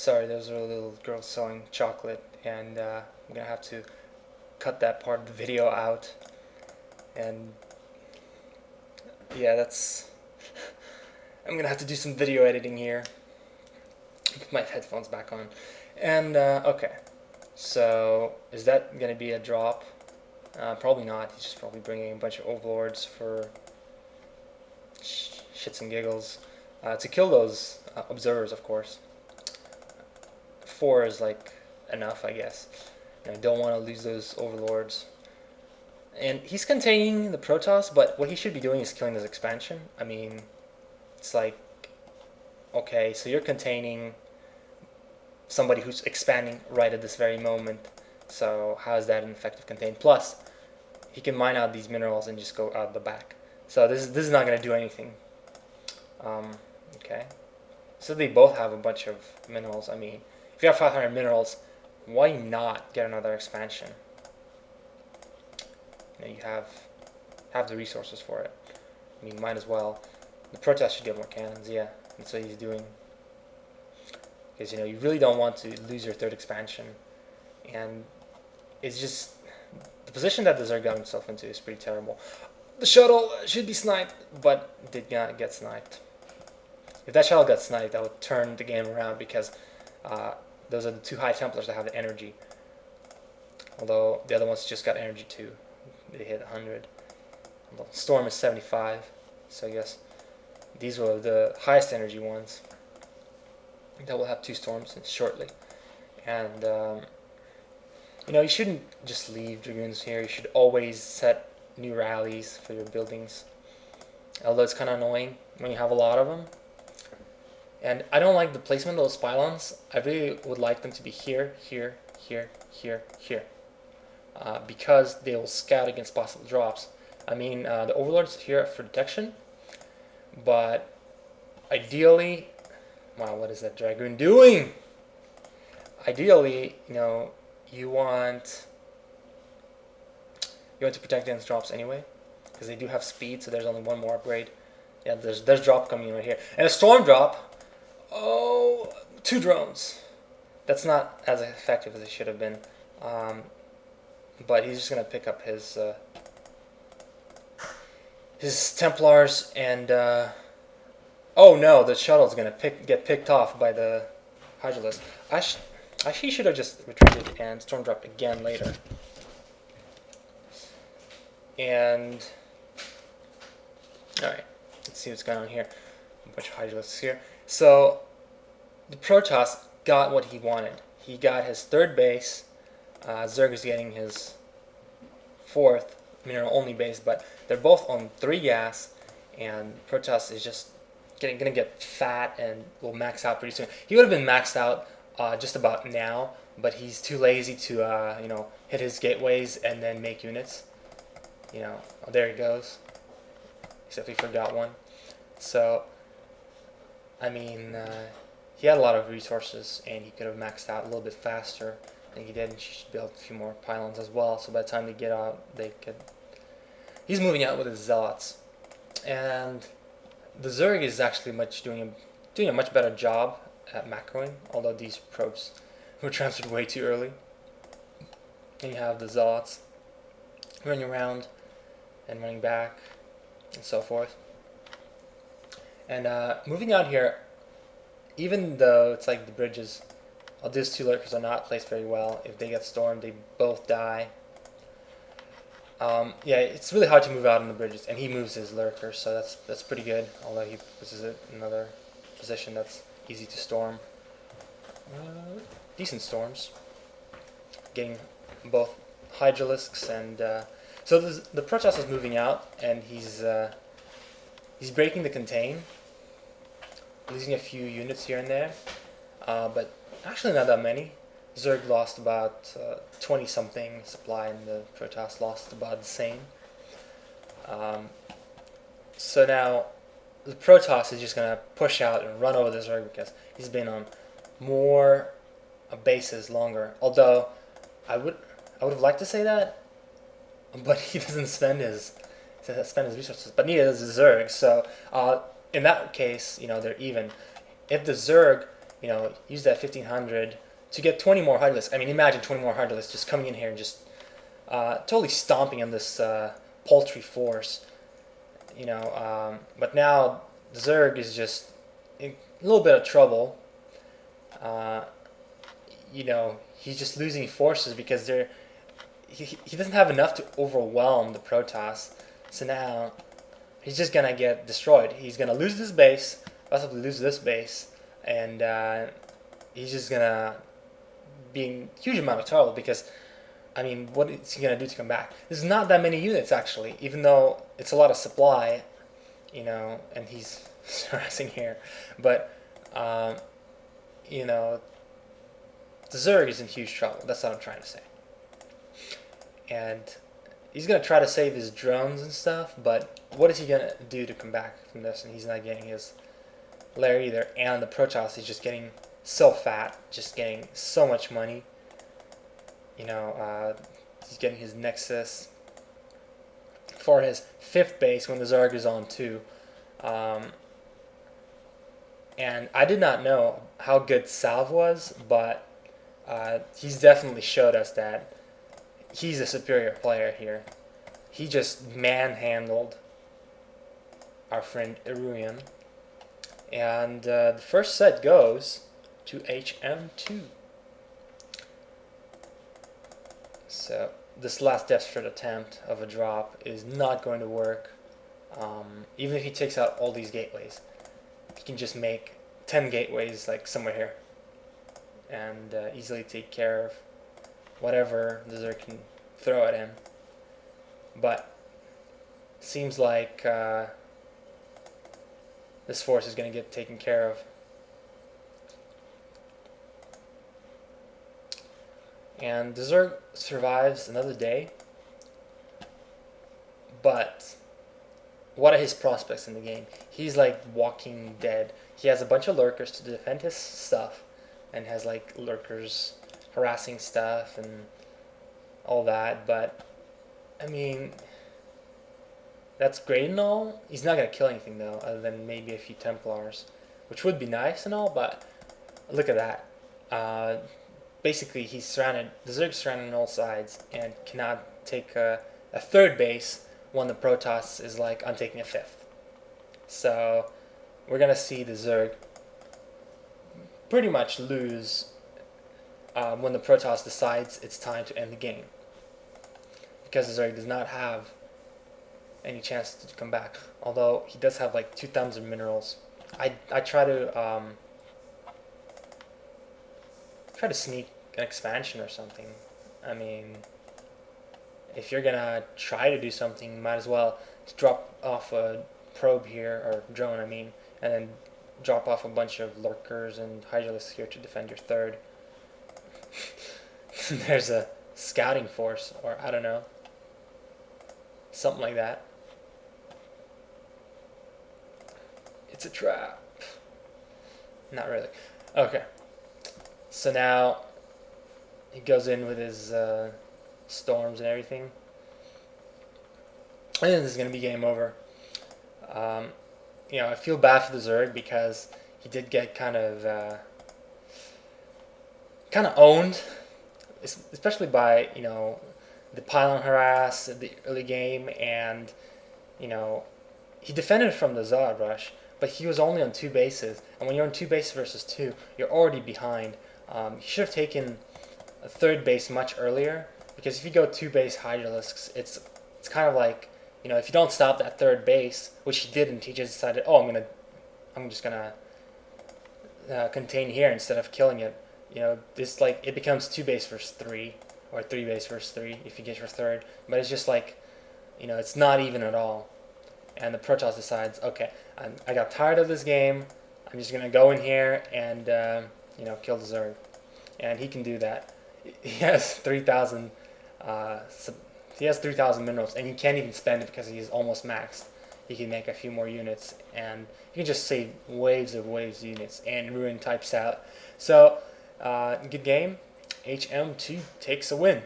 Sorry, those are little girls selling chocolate, and I'm gonna have to cut that part of the video out. And yeah, that's. I'm gonna have to do some video editing here. Put my headphones back on. And okay, so is that gonna be a drop? Probably not. He's just probably bringing a bunch of overlords for shits and giggles to kill those observers, of course. 4 is like enough, I guess. I don't want to lose those overlords. And he's containing the Protoss, but what he should be doing is killing this expansion. I mean, it's like, okay, so you're containing somebody who's expanding right at this very moment. So how is that an effective contain? Plus, he can mine out these minerals and just go out the back. So this is not going to do anything. Okay. So they both have a bunch of minerals. I mean, if you have 500 minerals, why not get another expansion? You have the resources for it. I mean, might as well. The Protoss should get more cannons. Yeah, that's what he's doing. Because you really don't want to lose your 3rd expansion, and it's just the position that the Zerg got himself into is pretty terrible. The shuttle should be sniped, but did not get sniped. If that shuttle got sniped, that would turn the game around because those are the 2 High Templars that have the energy. Although the other ones just got energy too. They hit 100. Although Storm is 75, so I guess these were the highest energy ones. That will have 2 storms shortly. And you shouldn't just leave Dragoons here. You should always set new rallies for your buildings. Although it's kind of annoying when you have a lot of them. And I don't like the placement of those pylons. I really would like them to be here, here, here, here, here. Because they will scout against possible drops. I mean, the Overlord's here for detection. But ideally... Wow, what is that Dragoon doing? Ideally, you want to protect against drops anyway, because they do have speed, so there's only one more upgrade. Yeah, there's drop coming in right here. And a storm drop, oh, 2 drones. That's not as effective as it should have been. But he's just going to pick up his Templars and... oh no, the shuttle's going to get picked off by the Hydralisk. Actually, he should have just retreated and storm dropped again later. And... Alright, let's see what's going on here. A bunch of Hydralisks here. So, the Protoss got what he wanted. He got his 3rd base. Zerg is getting his 4th mineral-only base, but they're both on 3 gas, and Protoss is just gonna get fat and will max out pretty soon. He would have been maxed out just about now, but he's too lazy to hit his gateways and then make units. Oh, there he goes. Except he forgot one. So I mean, he had a lot of resources and he could have maxed out a little bit faster than he did, and she should build a few more pylons as well, so by the time they get out, they could... He's moving out with his zealots, and the Zerg is actually doing a much better job at macroing, although these probes were transferred way too early. And you have the zealots running around and running back and so forth. And moving out here, even though it's like the bridges, these 2 lurkers are not placed very well. If they get stormed, they both die. Yeah, it's really hard to move out on the bridges, and he moves his lurker, so that's pretty good. Although he puts it in another position that's easy to storm. Decent storms. Getting both Hydralisks and so the Protoss is moving out, and he's breaking the contain, losing a few units here and there, but actually not that many. Zerg lost about 20-something supply, and the Protoss lost about the same. So now the Protoss is just going to push out and run over the Zerg because he's been on more bases longer. Although I would have liked to say that, but he doesn't spend his resources. But neither does the Zerg. So in that case, they're even. If the Zerg you know, use that 1500 to get 20 more Hydralisks. I mean, imagine 20 more Hydralisks just coming in here and just totally stomping on this paltry force. You know, but now the Zerg is just in a little bit of trouble. You know, he's just losing forces because he doesn't have enough to overwhelm the Protoss. So now he's just gonna get destroyed. He's gonna lose this base, possibly lose this base, and he's just gonna be in huge amount of trouble because, I mean, what is he gonna do to come back? There's not that many units actually, even though it's a lot of supply, you know, and he's harassing here, but you know, the Zerg is in huge trouble. That's what I'm trying to say. And he's gonna try to save his drones and stuff, but what is he gonna do to come back from this? And he's not getting his lair either. And the Protoss is just getting so fat, just getting so much money. You know, he's getting his Nexus for his 5th base when the Zerg is on 2. And I did not know how good Salv was, but he's definitely showed us that he's a superior player here. He just manhandled our friend Iruian. And the first set goes to HM2. So this last desperate attempt of a drop is not going to work. Even if he takes out all these gateways, he can just make 10 gateways like somewhere here and easily take care of whatever the Zerg can throw at him. But seems like this force is going to get taken care of. And the Zerg survives another day, but what are his prospects in the game? He's like walking dead. He has a bunch of lurkers to defend his stuff, and has like lurkers harassing stuff and all that, but I mean, that's great and all. He's not going to kill anything though, other than maybe a few Templars, which would be nice and all, but look at that. Basically, he's surrounded, the Zerg's surrounded on all sides and cannot take a 3rd base when the Protoss is like, I'm taking a 5th. So we're going to see the Zerg pretty much lose when the Protoss decides it's time to end the game, because the Zerg does not have any chance to come back, although he does have like 2,000 minerals. I try to sneak an expansion or something. I mean, if you're gonna try to do something, you might as well drop off a probe here, or drone I mean, and then drop off a bunch of lurkers and hydralisks here to defend your 3rd. There's a scouting force, or I don't know, something like that. It's a trap. Not really. Okay. So now he goes in with his storms and everything. And then this is going to be game over. You know, I feel bad for the Zerg because he did get kind of owned, especially by, you know, the pylon harass at the early game, and, you know, he defended from the Zod rush, but he was only on 2 bases, and when you're on 2 bases versus 2, you're already behind. He should have taken a 3rd base much earlier, because if you go 2 base Hydralisks, it's kind of like, you know, if you don't stop that 3rd base, which he didn't, he just decided, oh, I'm just gonna contain here instead of killing it. You know, this, like, it becomes 2 base versus 3, or 3 base versus 3 if you get your 3rd, but it's just like, you know, it's not even at all. And the Protoss decides, okay, I got tired of this game, I'm just gonna go in here and you know, kill the Zerg. And he can do that. He has 3,000 minerals, and he can't even spend it because he's almost maxed. He can make a few more units, and you can just save waves of units, and Iruian types out. So, good game. HM2 takes a win.